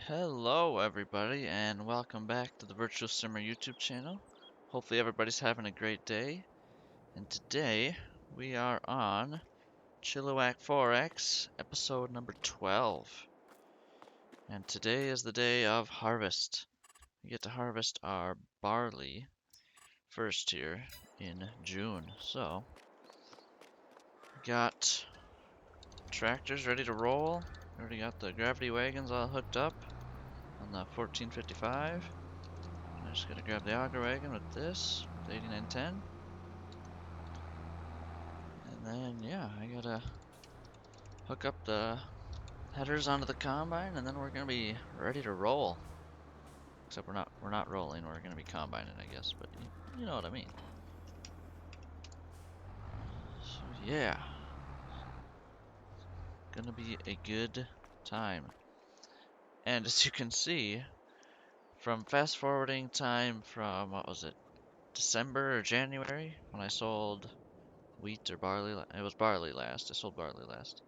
Hello everybody and welcome back to the Virtual Simmer YouTube channel. Hopefully everybody's having a great day. And today we are on Chilliwack 4X episode number 12. And today is the day of harvest. We get to harvest our barley first here in June. So, we got tractors ready to roll. We already got the gravity wagons all hooked up on the 1455. I just gotta grab the auger wagon with this, with 8910. And then, yeah, I gotta hook up the headers onto the combine, and then we're gonna be ready to roll. Except we're not rolling, we're gonna be combining, I guess, but you know what I mean. So yeah, gonna be a good time. And as you can see, from fast forwarding time from, what was it, December or January, when I sold wheat or barley, it was barley last, I sold barley last.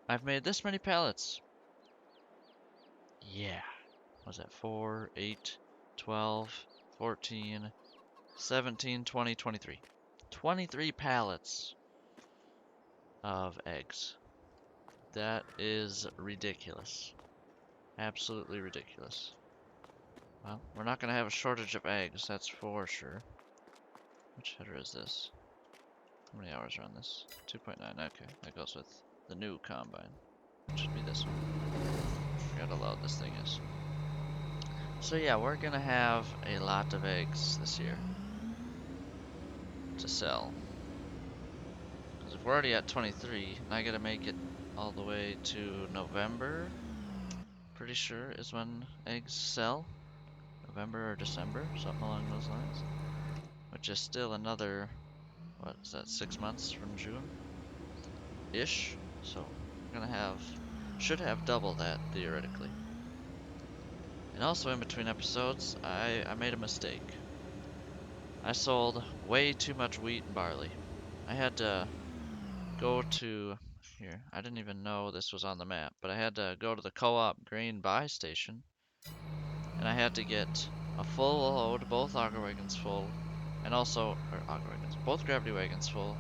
I've made this many pallets. Yeah. Was that 4, 8, 12, 14, 17, 20, 23. 23 pallets of eggs. That is ridiculous. Absolutely ridiculous. Well, we're not going to have a shortage of eggs, that's for sure. Which header is this? How many hours are on this? 2.9, okay. That goes with the new combine. Should be this one. Forgot how loud this thing is. So yeah, we're gonna have a lot of eggs this year to sell. Because if we're already at 23, and I gotta make it all the way to November, pretty sure is when eggs sell. November or December, something along those lines. Which is still another, what is that, 6 months from June-ish? So, we're gonna have, should have double that, theoretically. And also in between episodes, I made a mistake. I sold way too much wheat and barley. I had to go to, here, I didn't even know this was on the map, but I had to go to the co-op grain buy station, and I had to get a full load, both auger wagons full, and also, or auger wagons, both gravity wagons full,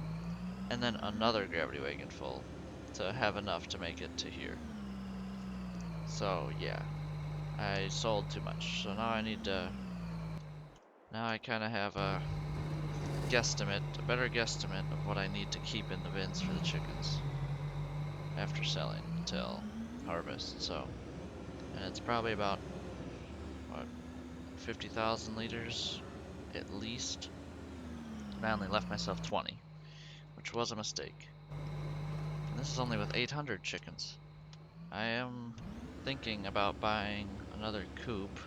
and then another gravity wagon full to have enough to make it to here. So yeah, I sold too much, so now I need to, now I kind of have a guesstimate, a better guesstimate of what I need to keep in the bins for the chickens after selling until harvest. So, and it's probably about, what, 50,000 liters at least. And I only left myself 20, which was a mistake. And this is only with 800 chickens. I am thinking about buying another coop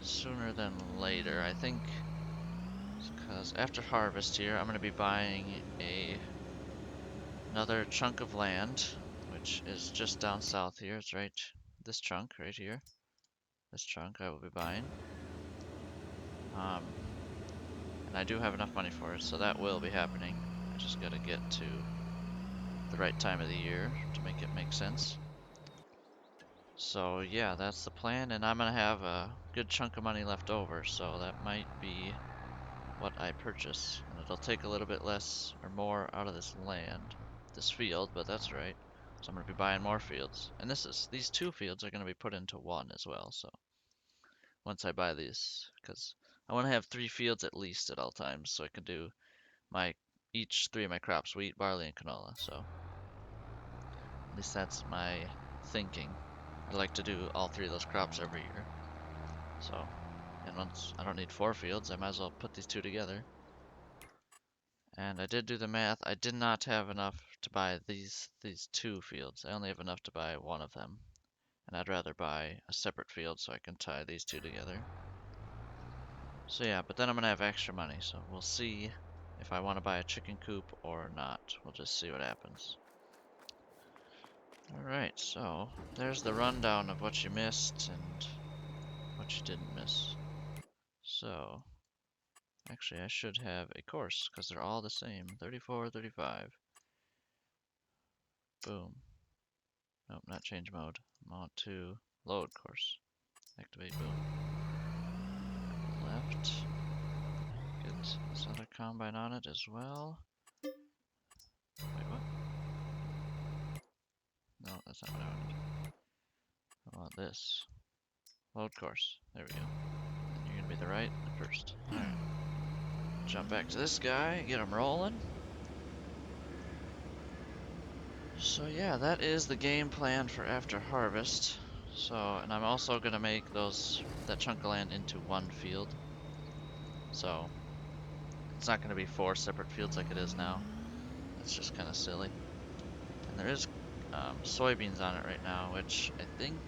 sooner than later. I think because after harvest here, I'm going to be buying another chunk of land, which is just down south here. It's right, this chunk right here. This chunk I will be buying. And I do have enough money for it, so that will be happening. I just gotta get to the right time of the year to make it make sense. So yeah, that's the plan, and I'm gonna have a good chunk of money left over, so that might be what I purchase. And it'll take a little bit less or more out of this land, this field, but that's right. So I'm gonna be buying more fields. And these two fields are gonna be put into one as well, so once I buy these, because I want to have 3 fields at least at all times, so I can do my each 3 of my crops, wheat, barley, and canola. So at least that's my thinking. I like to do all 3 of those crops every year. So, and once I don't need 4 fields, I might as well put these 2 together. And I did do the math. I did not have enough to buy these 2 fields. I only have enough to buy one of them. And I'd rather buy a separate field so I can tie these 2 together. So yeah, but then I'm gonna have extra money, so we'll see if I want to buy a chicken coop or not. We'll just see what happens. Alright, so there's the rundown of what you missed and what you didn't miss. So, actually I should have a course, because they're all the same. 34, 35. Boom. Nope, not change mode. Mode 2. Load course. Activate, boom. Left. Get this other combine on it as well. Wait, what? No, that's not what I wanted. I want this. Load course. There we go. And you're gonna be the right first. Alright. Jump back to this guy, get him rolling. So yeah, that is the game plan for after harvest. So, and I'm also gonna make that chunk of land into one field. So, it's not gonna be 4 separate fields like it is now. That's just kind of silly. And there is soybeans on it right now, which I think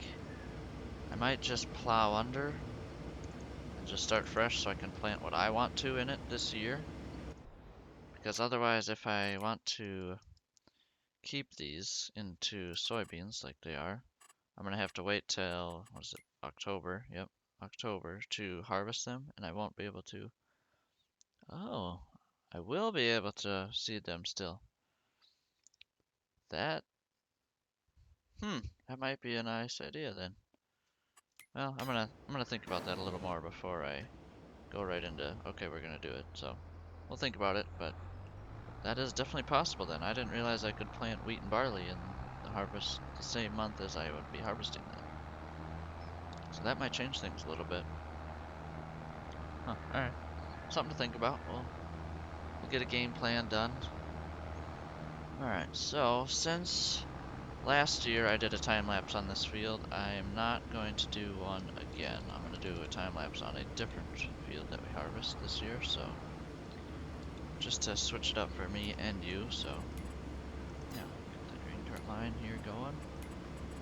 I might just plow under and just start fresh so I can plant what I want to in it this year. Because otherwise, if I want to keep these into soybeans like they are, I'm gonna have to wait till, what is it, October? Yep, October to harvest them, and I won't be able to. Oh, I will be able to seed them still. That, that might be a nice idea then. Well, I'm gonna think about that a little more before I go right into, okay, we're gonna do it. So, we'll think about it, but that is definitely possible then. I didn't realize I could plant wheat and barley in the harvest the same month as I would be harvesting them. So that might change things a little bit. Huh, alright. Something to think about. We'll get a game plan done. Alright, so since last year I did a time lapse on this field, I am not going to do one again. I'm going to do a time lapse on a different field that we harvest this year, so just to switch it up for me and you, so yeah, get the green cart line here going.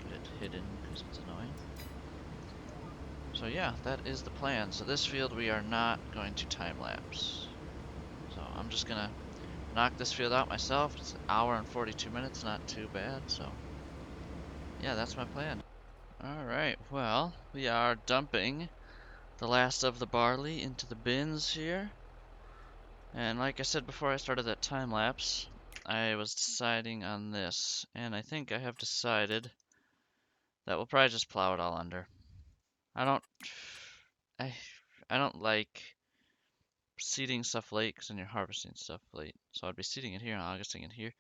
Get it hidden because it's annoying. So yeah, that is the plan. So this field we are not going to time lapse. So I'm just gonna knock this field out myself. It's an hour and 42 minutes, not too bad, so yeah, that's my plan. Alright, well, we are dumping the last of the barley into the bins here. And like I said before I started that time lapse, I was deciding on this, and I think I have decided that we'll probably just plow it all under. I don't I I don't like seeding stuff late because then you're harvesting stuff late. So I'd be seeding it here and harvesting it here.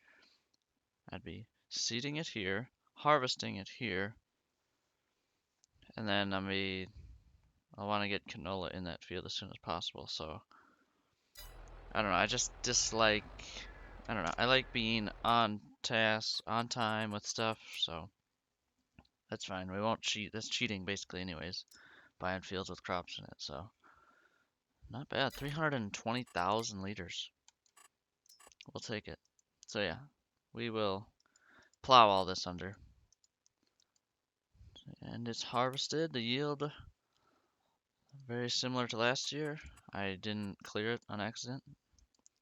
I'd be seeding it here, harvesting it here, and then I want to get canola in that field as soon as possible. So I don't know. I just dislike. I don't know. I like being on task, on time with stuff. So that's fine. We won't cheat. That's cheating basically, anyways. Buying fields with crops in it. So not bad. 320,000 liters. We'll take it. So yeah, we will plow all this under. And it's harvested. The yield very similar to last year. I didn't clear it on accident.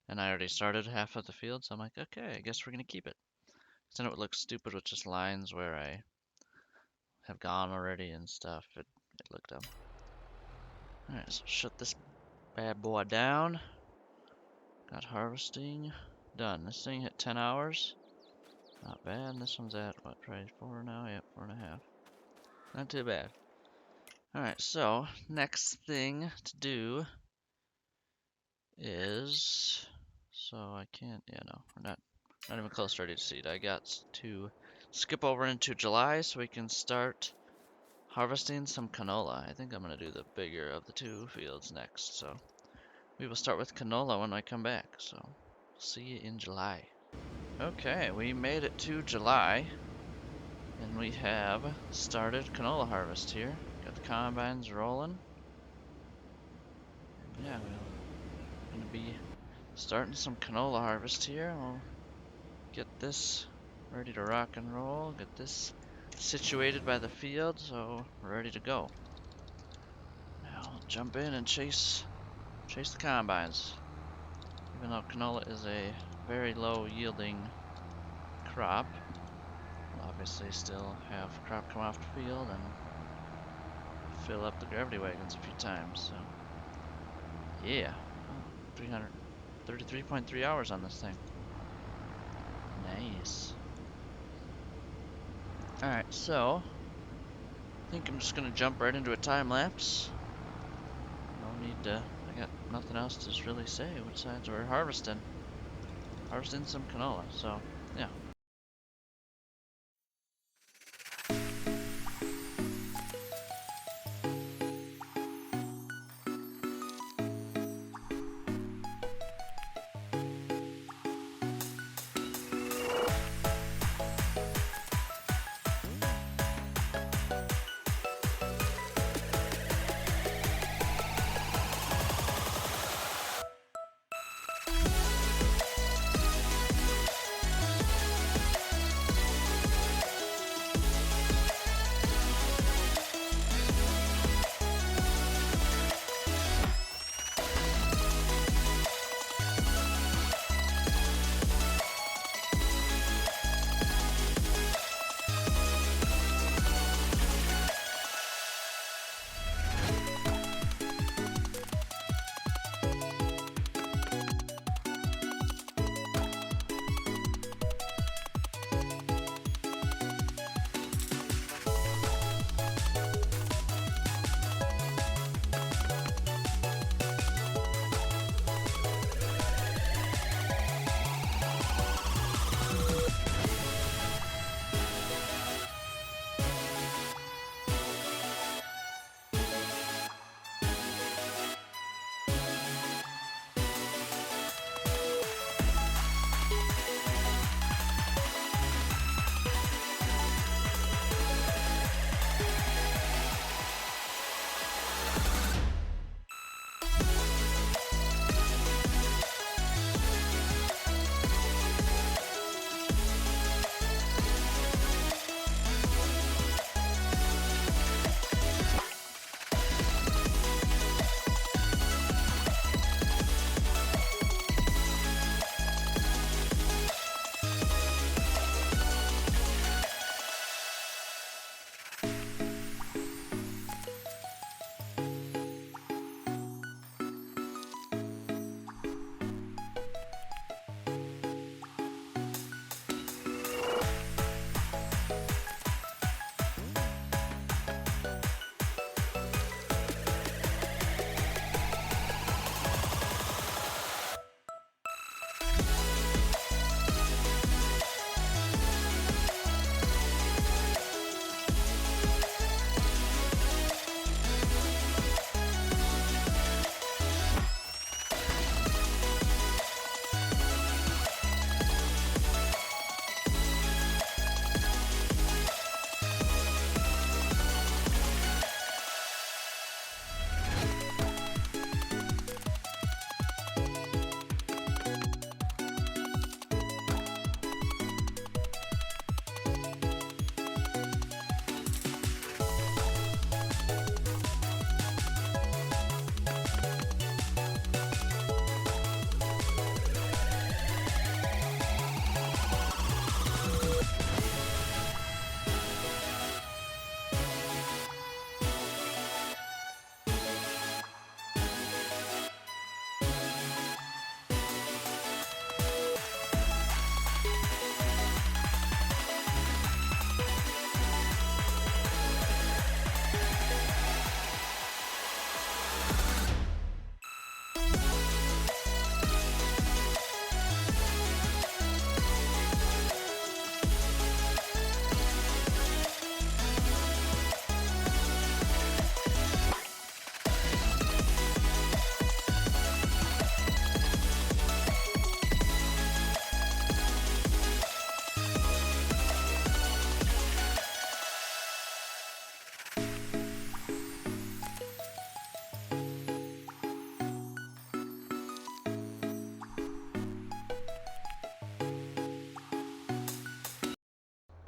And I already started half of the field, so I'm like, okay, I guess we're gonna keep it. Then it would look stupid with just lines where I have gone already and stuff. It looked dumb. Alright, so shut this bad boy down. Got harvesting done. This thing hit 10 hours. Not bad. This one's at, what, probably 4 now? Yep, 4.5. Not too bad. Alright, so next thing to do is, so I can't, yeah, no, we're not even close to ready to seed. I got to skip over into July so we can start harvesting some canola. I think I'm going to do the bigger of the two fields next, so we will start with canola when I come back, so see you in July. Okay, we made it to July, and we have started canola harvest here. Got the combines rolling. Yeah, we're going to be starting some canola harvest here. We'll get this ready to rock and roll, get this situated by the field, so we're ready to go. Now I'll jump in and chase the combines. Even though canola is a very low yielding crop, we'll obviously still have crop come off the field and fill up the gravity wagons a few times, so yeah. 333.3 hours on this thing. Nice. Alright, so think I'm just gonna jump right into a time lapse. No need to, I got nothing else to really say besides we're harvesting. Harvesting some canola, so yeah.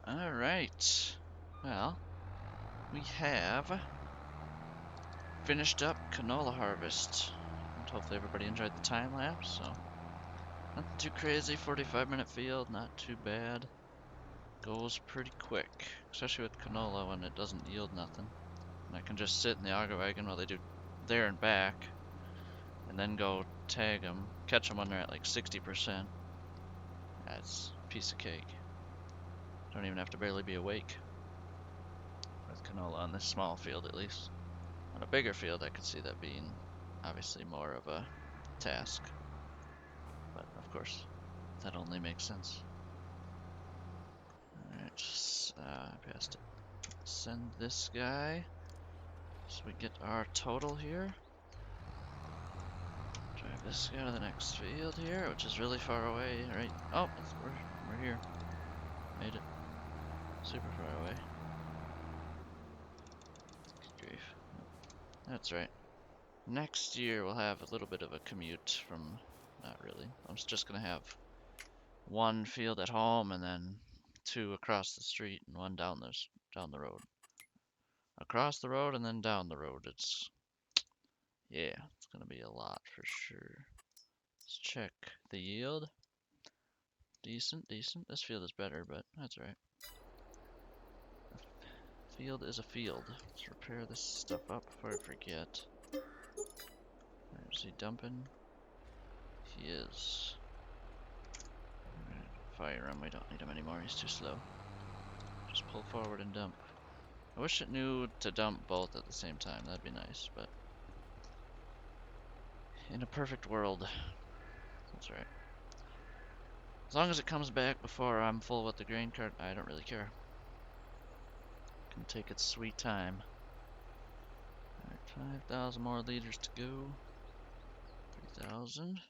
Alright. Well, we have finished up canola harvest. And hopefully everybody enjoyed the time lapse, so nothing too crazy, 45-minute field, not too bad. Goes pretty quick, especially with canola when it doesn't yield nothing. And I can just sit in the auger wagon while they do there and back, and then go tag them, catch them when they're at like 60%. That's a piece of cake. Don't even have to barely be awake with canola on this small field at least. On a bigger field, I could see that being obviously more of a task. But of course, that only makes sense. Alright, passed it. Send this guy so we get our total here. Drive this guy to the next field here, which is really far away, right? Oh, we're here. Made it. Super far away. Good grief. That's right. Next year we'll have a little bit of a commute from, not really. I'm just gonna have one field at home and then two across the street and one down the road. Across the road and then down the road. Yeah, it's gonna be a lot for sure. Let's check the yield. Decent, decent. This field is better, but that's right. A field is a field. Let's repair this stuff up before I forget. Is he dumping? He is. Fire him. We don't need him anymore. He's too slow. Just pull forward and dump. I wish it knew to dump both at the same time. That'd be nice, but in a perfect world, that's right. As long as it comes back before I'm full with the grain cart, I don't really care. It can take its sweet time. Alright, 5,000 more liters to go. 3,000.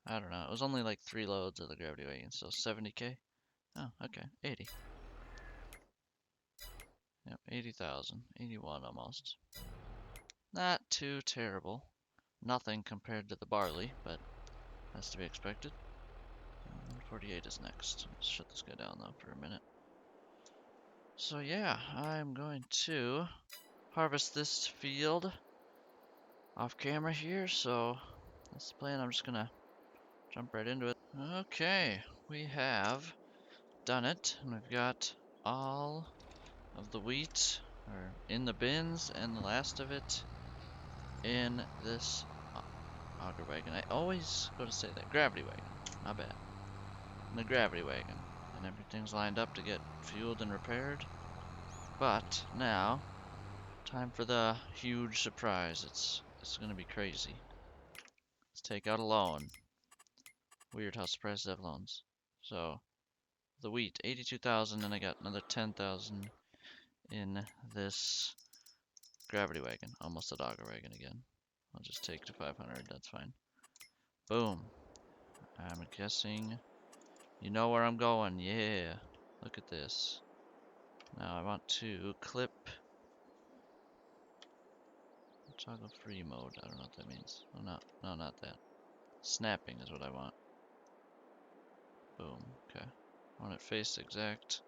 I don't know. It was only like 3 loads of the gravity wagon, so 70k. Oh, okay, 80. Yep, 80,000. 81 almost. Not too terrible. Nothing compared to the barley, but that's to be expected. 148 is next. Let's shut this guy down though for a minute. So yeah, I'm going to harvest this field off camera here, so that's the plan. I'm just gonna jump right into it. Okay, we have done it, and we've got all of the wheat in the bins and the last of it in this auger wagon. I always go to say that. Gravity wagon. Not bad. In the gravity wagon. And everything's lined up to get fueled and repaired. But now, time for the huge surprise. It's gonna be crazy. Let's take out a loan. Weird how surprises have loans. So, the wheat, 82,000, and I got another 10,000 in this gravity wagon. Almost a auger wagon again. I'll just take to 500, that's fine. Boom. I'm guessing you know where I'm going. Yeah. Look at this. Now I want to clip toggle free mode. I don't know what that means. Oh, no, not that. Snapping is what I want. Boom. Okay. I want it faced exact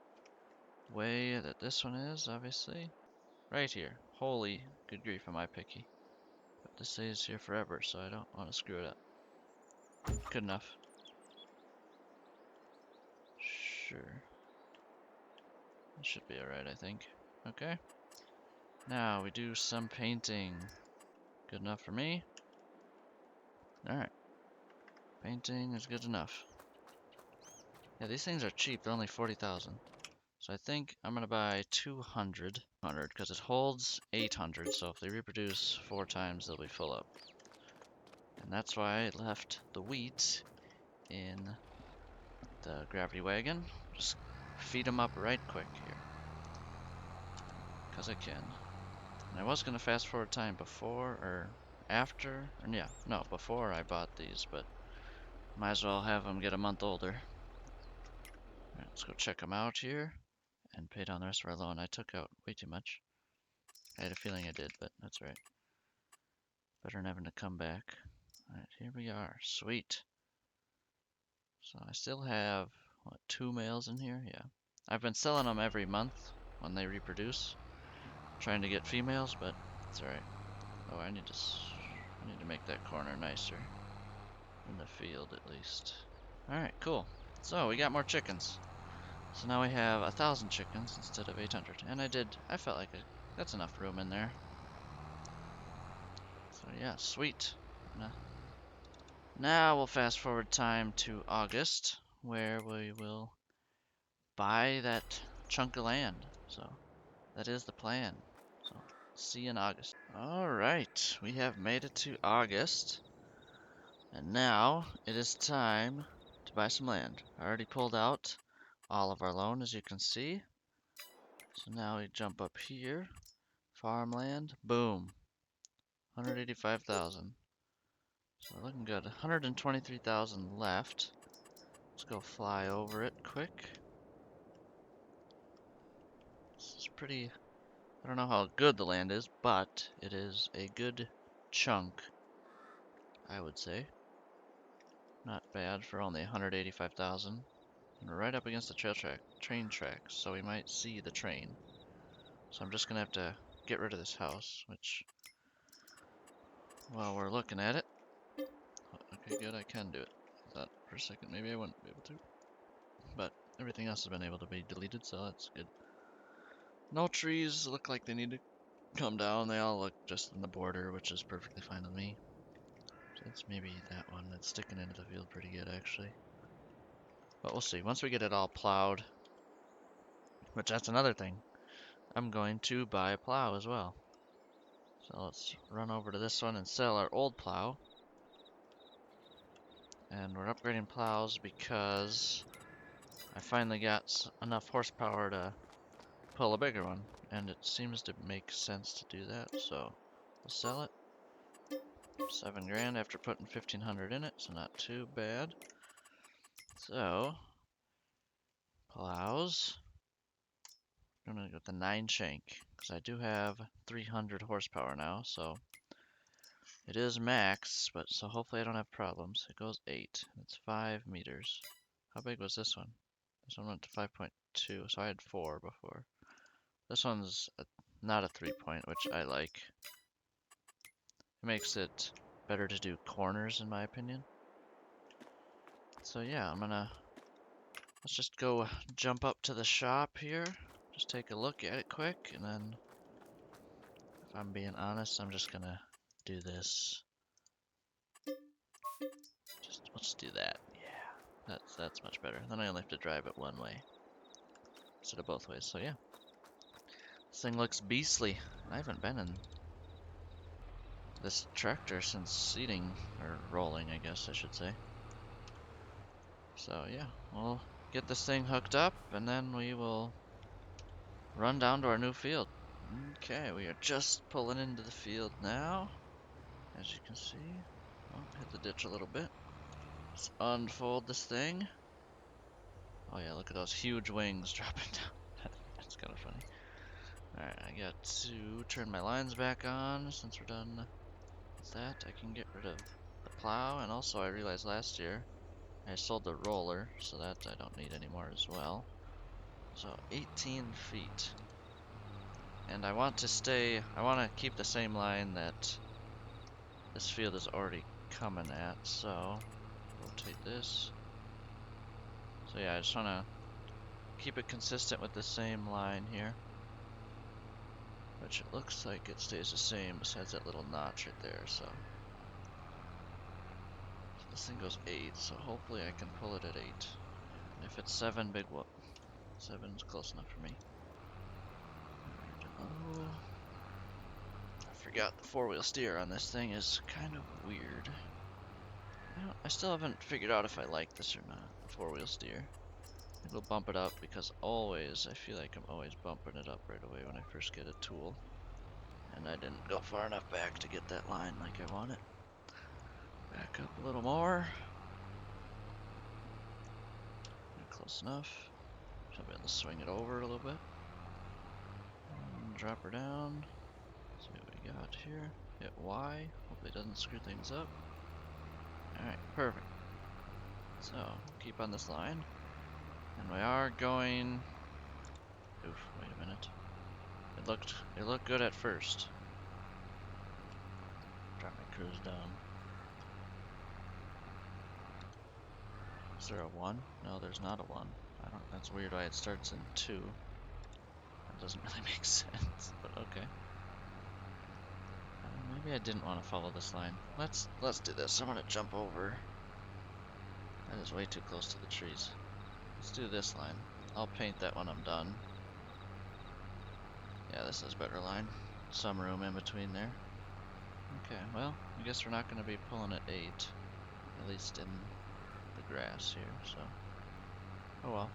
way that this one is, obviously. Right here. Holy good grief, am I picky. But this stays here forever, so I don't want to screw it up. Good enough. Sure. It should be alright, I think. Okay. Now we do some painting. Good enough for me. Alright. Painting is good enough. Yeah, these things are cheap. They're only 40,000. So I think I'm gonna buy 200 because it holds 800. So if they reproduce 4 times, they'll be full up. And that's why I left the wheat in the gravity wagon. Just feed them up right quick here. Because I can. And I was gonna fast forward time before or after. And yeah, no, before I bought these, but might as well have them get a month older. Alright, let's go check them out here and pay down the rest of our loan. I took out way too much. I had a feeling I did, but that's right. Better than having to come back. Alright, here we are. Sweet. So I still have, what, 2 males in here? Yeah. I've been selling them every month when they reproduce. Trying to get females, but it's alright. Oh, I need to make that corner nicer. In the field, at least. Alright, cool. So, we got more chickens. So now we have 1,000 chickens instead of 800. And I felt like that's enough room in there. So yeah, sweet. Now we'll fast forward time to August, where we will buy that chunk of land. So that is the plan. See you in August. Alright, we have made it to August. And now it is time to buy some land. I already pulled out all of our loan, as you can see. So now we jump up here. Farmland. Boom. 185,000. So we're looking good. 123,000 left. Let's go fly over it quick. This is pretty... I don't know how good the land is, but it is a good chunk, I would say. Not bad for only 185,000. And we're right up against the train tracks, so we might see the train. So I'm just gonna have to get rid of this house, which, while we're looking at it, okay, good, I can do it. I thought for a second maybe I wouldn't be able to, but everything else has been able to be deleted, so that's good. No trees look like they need to come down. They all look just in the border, which is perfectly fine with me. So it's maybe that one that's sticking into the field pretty good, actually. But we'll see. Once we get it all plowed, which that's another thing, I'm going to buy a plow as well. So let's run over to this one and sell our old plow. And we're upgrading plows because I finally got enough horsepower to pull a bigger one. And it seems to make sense to do that, so we'll sell it. 7 grand after putting 1,500 in it, so not too bad. So, plows. I'm gonna go with the 9 shank, because I do have 300 horsepower now, so it is max, but so hopefully I don't have problems. It goes 8, it's 5 meters. How big was this one? This one went to 5.2, so I had 4 before. This one's not a 3-point, which I like. It makes it better to do corners, in my opinion. So yeah, let's just go jump up to the shop here. Just take a look at it quick, and then, if I'm being honest, I'm just gonna do this. Let's do that. Yeah, that's much better. Then I only have to drive it one way instead of both ways. So yeah, this thing looks beastly. I haven't been in this tractor since seeding, or rolling, I guess I should say. So yeah, we'll get this thing hooked up, and then we will run down to our new field. Okay, we are just pulling into the field now, as you can see. Oh, hit the ditch a little bit. Let's unfold this thing. Oh yeah, look at those huge wings dropping down. That's kind of funny. Alright, I got to turn my lines back on. Since we're done with that, I can get rid of the plow, and also I realized last year I sold the roller, so that I don't need anymore as well. So 18 feet. And I want to keep the same line that this field is already coming at, so rotate this. So yeah, I just want to keep it consistent with the same line here. Which it looks like it stays the same besides that little notch right there, so. This thing goes 8, so hopefully I can pull it at 8. And if it's 7, big whoop. 7's close enough for me. Oh, I forgot the 4-wheel steer on this thing is kind of weird. I still haven't figured out if I like this or not, the 4-wheel steer. I think we'll bump it up because I feel like I'm always bumping it up right away when I first get a tool. And I didn't go far enough back to get that line like I want it. Back up a little more. Close enough. Should be able to swing it over a little bit. And drop her down. See what we got here. Hit Y. Hopefully it doesn't screw things up. Alright, perfect. So, keep on this line. And we are going... Oof, wait a minute. It looked good at first. Drop my cruise down. Is there a 1? No, there's not a 1. That's weird why it starts in 2. That doesn't really make sense, but okay. Maybe I didn't want to follow this line. Let's do this. I'm gonna jump over. That is way too close to the trees. Let's do this line. I'll paint that when I'm done. Yeah, this is a better line. some room in between there. Okay, well, I guess we're not going to be pulling at 8, at least in the grass here, so. Oh well.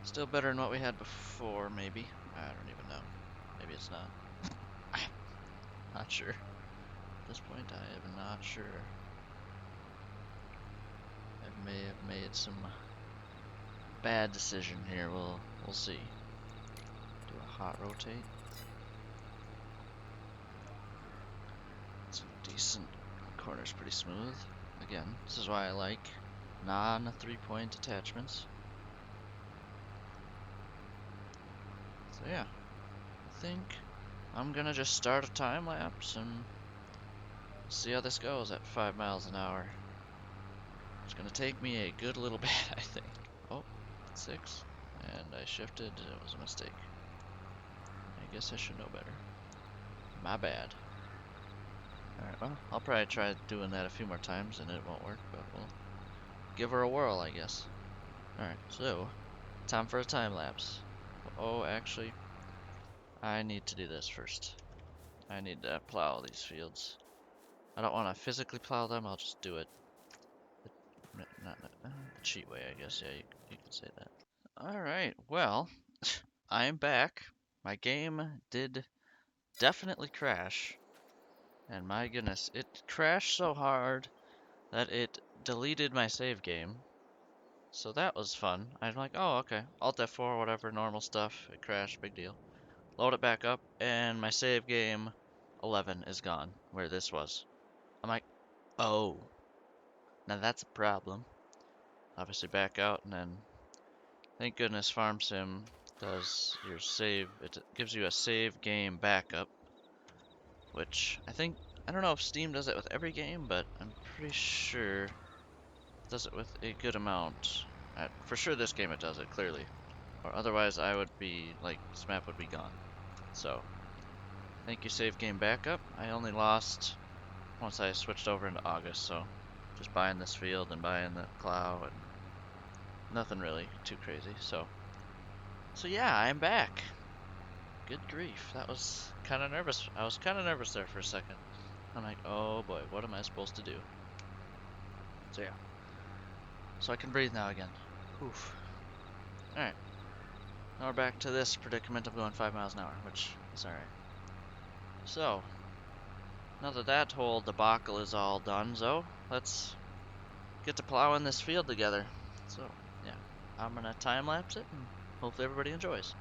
Still better than what we had before, maybe. I don't even know. Maybe it's not. I'm not sure. At this point, I am not sure. I may have made some bad decision here. We'll see. Do a hot rotate. It's decent. Corner's pretty smooth. Again, this is why I like non-3-point attachments. So yeah, I think I'm gonna just start a time lapse and see how this goes at 5 miles an hour. It's gonna take me a good little bit, I think. Oh, 6, and I shifted. It was a mistake. I guess I should know better. My bad. Alright, well, I'll probably try doing that a few more times and it won't work, but we'll give her a whirl, I guess. Alright, so, time for a time lapse. Oh, actually, I need to do this first. I need to plow these fields. I don't want to physically plow them, I'll just do it the cheat way, I guess. Yeah, you could say that. Alright, well, I am back. My game did definitely crash. And my goodness, it crashed so hard that it deleted my save game. So that was fun. I'm like, oh, okay. Alt F4, whatever, normal stuff. It crashed, big deal. Load it back up, and my save game 11 is gone, where this was. I'm like, oh. Now that's a problem. Obviously back out, and then thank goodness Farm Sim does your save. It gives you a save game backup, which I don't know if Steam does it with every game, but I'm pretty sure it does it with a good amount. For sure this game it does it, clearly. Or otherwise I would be, like, this map would be gone. So, thank you save game backup. I only lost once I switched over into August, so just buying this field and buying the plow and nothing really too crazy. So yeah, I'm back. Good grief, that was kind of nervous. I was kind of nervous there for a second. I'm like, oh boy, what am I supposed to do? So yeah. So I can breathe now again. Oof. Alright. Now we're back to this predicament of going 5 miles an hour, which is alright. So, now that that whole debacle is all done, let's get to plowing this field together. So, yeah. I'm gonna time-lapse it, and hopefully everybody enjoys.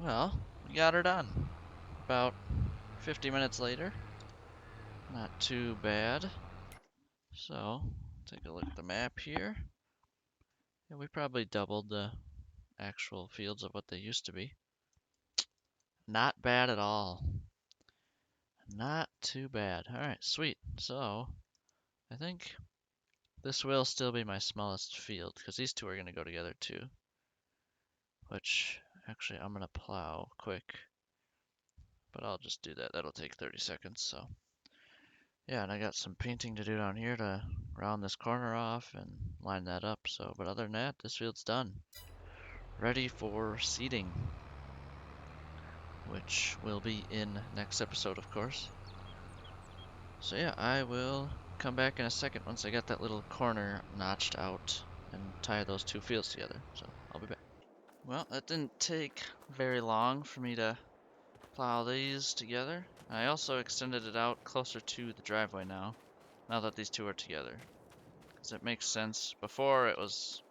Well, we got her done. About 50 minutes later. Not too bad. So, take a look at the map here. Yeah, we probably doubled the actual fields of what they used to be. Not bad at all. Not too bad. Alright, sweet. So, I think this will still be my smallest field, because these two are going to go together too. Which, actually, I'm going to plow quick. But I'll just do that. That'll take 30 seconds, so. Yeah, and I got some painting to do down here to round this corner off and line that up, so. But other than that, this field's done. Ready for seeding. Which will be in next episode, of course. So yeah, I will come back in a second once I get that little corner notched out and tie those two fields together. So I'll be back. Well, that didn't take very long for me to plow these together. I also extended it out closer to the driveway now that these two are together. Because it makes sense. Before it was,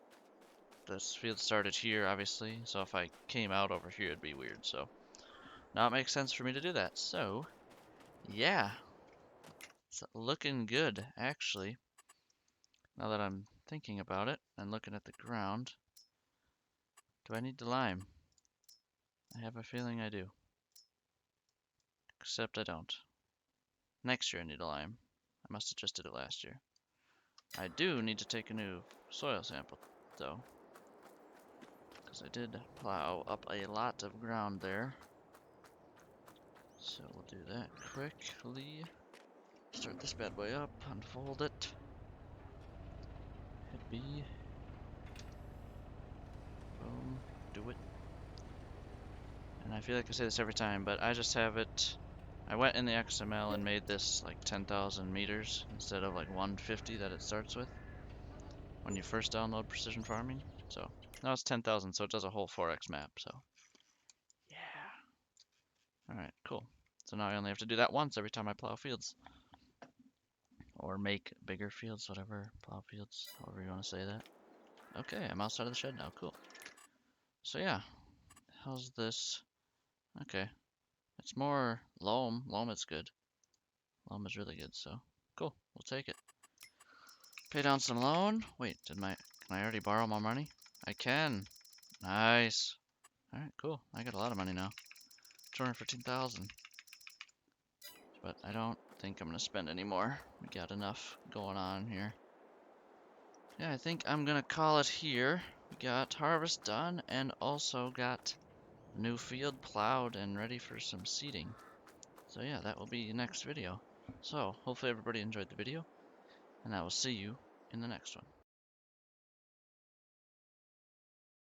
this field started here, obviously, so if I came out over here, it'd be weird. So now it makes sense for me to do that. So, yeah. It's looking good, actually. Now that I'm thinking about it and looking at the ground. Do I need the lime? I have a feeling I do. Except I don't. Next year I need a lime. I must have just did it last year. I do need to take a new soil sample, though. Because I did plow up a lot of ground there. So we'll do that quickly. Start this bad boy up, unfold it. Hit B. Boom. Do it. And I feel like I say this every time, but I just have it. I went in the XML and made this like 10,000 meters instead of like 150 that it starts with when you first download Precision Farming. So now it's 10,000, so it does a whole 4x map. So yeah. All right, cool. So now I only have to do that once every time I plow fields. Or make bigger fields, whatever, plow fields, however you want to say that. Okay, I'm outside of the shed now, cool. So yeah, how's this? Okay, it's more loam. Loam is good. Loam is really good, so cool, we'll take it. Pay down some loan. Wait, can I already borrow more money? I can. Nice. Alright, cool. I got a lot of money now. 215,000. But I don't think I'm gonna spend any more. We got enough going on here. Yeah, I think I'm gonna call it here. We got harvest done and also got new field plowed and ready for some seeding. So yeah, that will be next video. So hopefully everybody enjoyed the video, and I will see you in the next one.